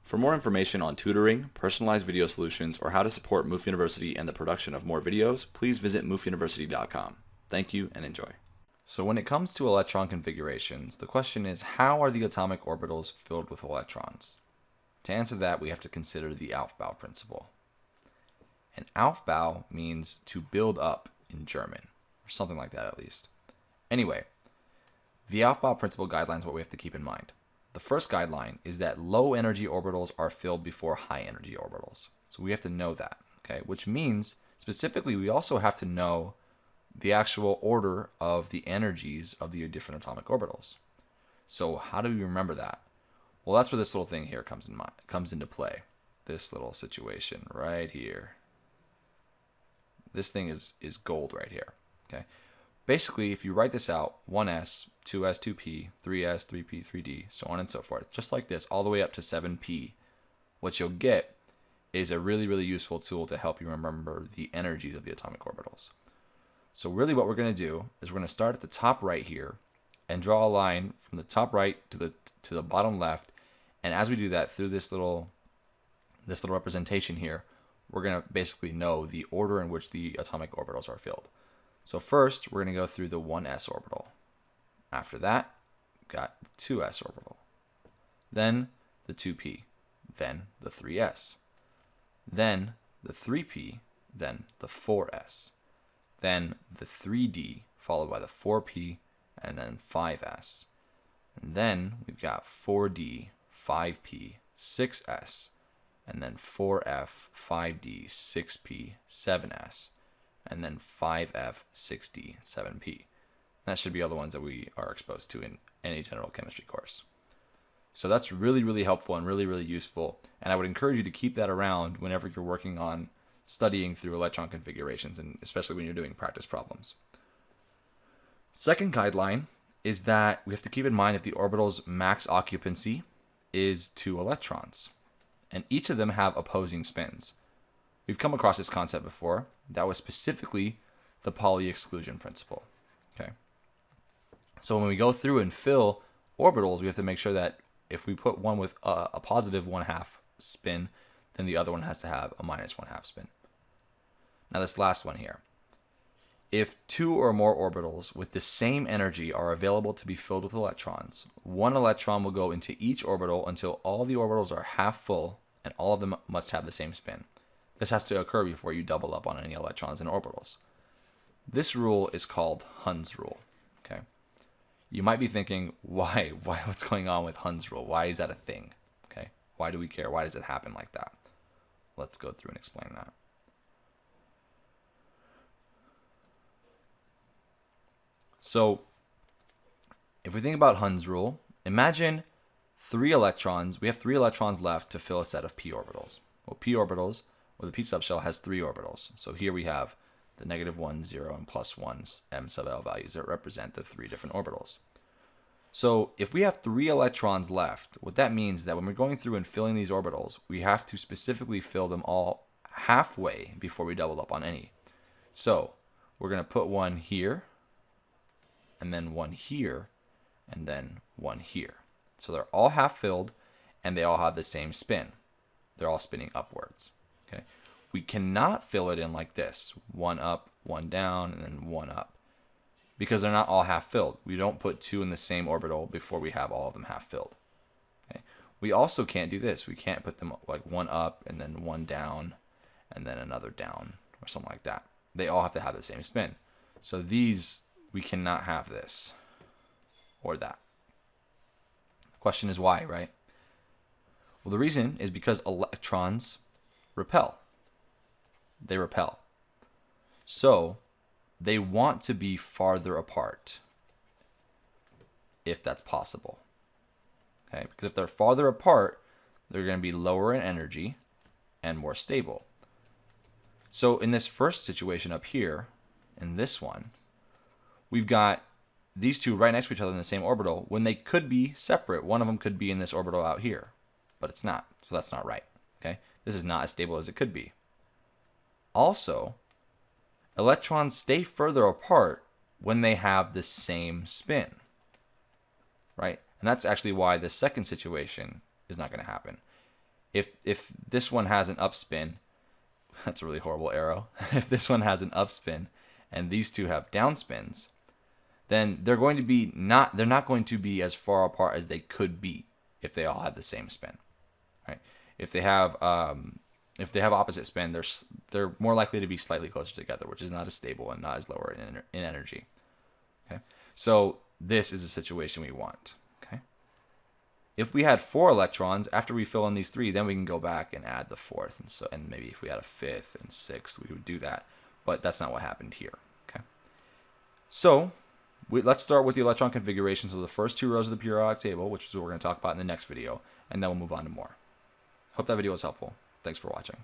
For more information on tutoring, personalized video solutions, or how to support Moof University and the production of more videos, please visit moofuniversity.com. Thank you and enjoy. So when it comes to electron configurations, the question is, how are the atomic orbitals filled with electrons? To answer that, we have to consider the Aufbau principle. And Aufbau means to build up in German, or something like that at least. Anyway, the Aufbau principle guidelines what we have to keep in mind. The first guideline is that low energy orbitals are filled before high energy orbitals. So we have to know that, okay? Which means, specifically, we also have to know the actual order of the energies of the different atomic orbitals. So how do we remember that? Well, that's where this little thing here comes into play. This little situation right here. This thing is gold right here, okay? Basically, if you write this out, 1s, 2s, 2p, 3s, 3p, 3d, so on and so forth, just like this, all the way up to 7p, what you'll get is a really, really useful tool to help you remember the energies of the atomic orbitals. So really what we're going to do is we're going to start at the top right here and draw a line from the top right to the bottom left. And as we do that, through this little representation here, we're going to basically know the order in which the atomic orbitals are filled. So first, we're going to go through the 1s orbital. After that, got the 2s orbital. Then the 2p. Then the 3s. Then the 3p. Then the 4s. Then the 3d, followed by the 4p, and then 5s. And then we've got 4d, 5p, 6s, and then 4f, 5d, 6p, 7s. And then 5f, 6d, 7p. That should be all the ones that we are exposed to in any general chemistry course. So that's really, really helpful and really, really useful. And I would encourage you to keep that around whenever you're working on studying through electron configurations, and especially when you're doing practice problems. Second guideline is that we have to keep in mind that the orbital's max occupancy is 2 electrons. And each of them have opposing spins. We've come across this concept before. That was specifically the Pauli exclusion principle. Okay. So when we go through and fill orbitals, we have to make sure that if we put one with a positive 1/2 spin, then the other one has to have a minus 1/2 spin. Now this last one here. If 2 or more orbitals with the same energy are available to be filled with electrons, 1 electron will go into each orbital until all the orbitals are half full and all of them must have the same spin. This has to occur before you double up on any electrons in orbitals. This rule is called Hund's rule. Okay. You might be thinking, why? What's going on with Hund's rule? Why is that a thing? Okay. Why do we care? Why does it happen like that? Let's go through and explain that. So, if we think about Hund's rule, imagine 3 electrons. We have 3 electrons left to fill a set of p orbitals. Well, p orbitals, or the p subshell, has 3 orbitals. So here we have the -1, 0, and +1 m sub l values that represent the 3 different orbitals. So if we have 3 electrons left, what that means is that when we're going through and filling these orbitals, we have to specifically fill them all halfway before we double up on any. So we're going to put one here, and then one here, and then one here. So they're all half filled, and they all have the same spin. They're all spinning upwards. Okay. We cannot fill it in like this, 1 up, 1 down, and then 1 up, because they're not all half filled. We don't put 2 in the same orbital before we have all of them half filled. Okay. We also can't do this. We can't put them like 1 up and then 1 down and then another down or something like that. They all have to have the same spin. So these, we cannot have this or that. The question is why, right? Well, the reason is because electrons repel. They repel. So they want to be farther apart if that's possible. Okay, because if they're farther apart, they're going to be lower in energy and more stable. So in this first situation up here, in this one, we've got these two right next to each other in the same orbital when they could be separate. One of them could be in this orbital out here, but it's not. So that's not right. Okay, this is not as stable as it could be. Also, electrons stay further apart when they have the same spin, right? And that's actually why the second situation is not going to happen. if this one has an up spin, that's a really horrible arrow. If this one has an up spin and these two have down spins, then they're not going to be as far apart as they could be if they all have the same spin. Right? If they have opposite spin, they're more likely to be slightly closer together, which is not as stable and not as lower in energy. Okay, so this is a situation we want. Okay, if we had 4 electrons, after we fill in these 3, then we can go back and add the 4th, and maybe if we had a 5th and 6th, we would do that. But that's not what happened here. Okay, so let's start with the electron configurations of the first 2 rows of the periodic table, which is what we're going to talk about in the next video, and then we'll move on to more. Hope that video was helpful. Thanks for watching.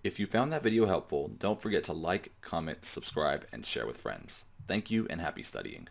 If you found that video helpful, don't forget to like, comment, subscribe, and share with friends. Thank you and happy studying.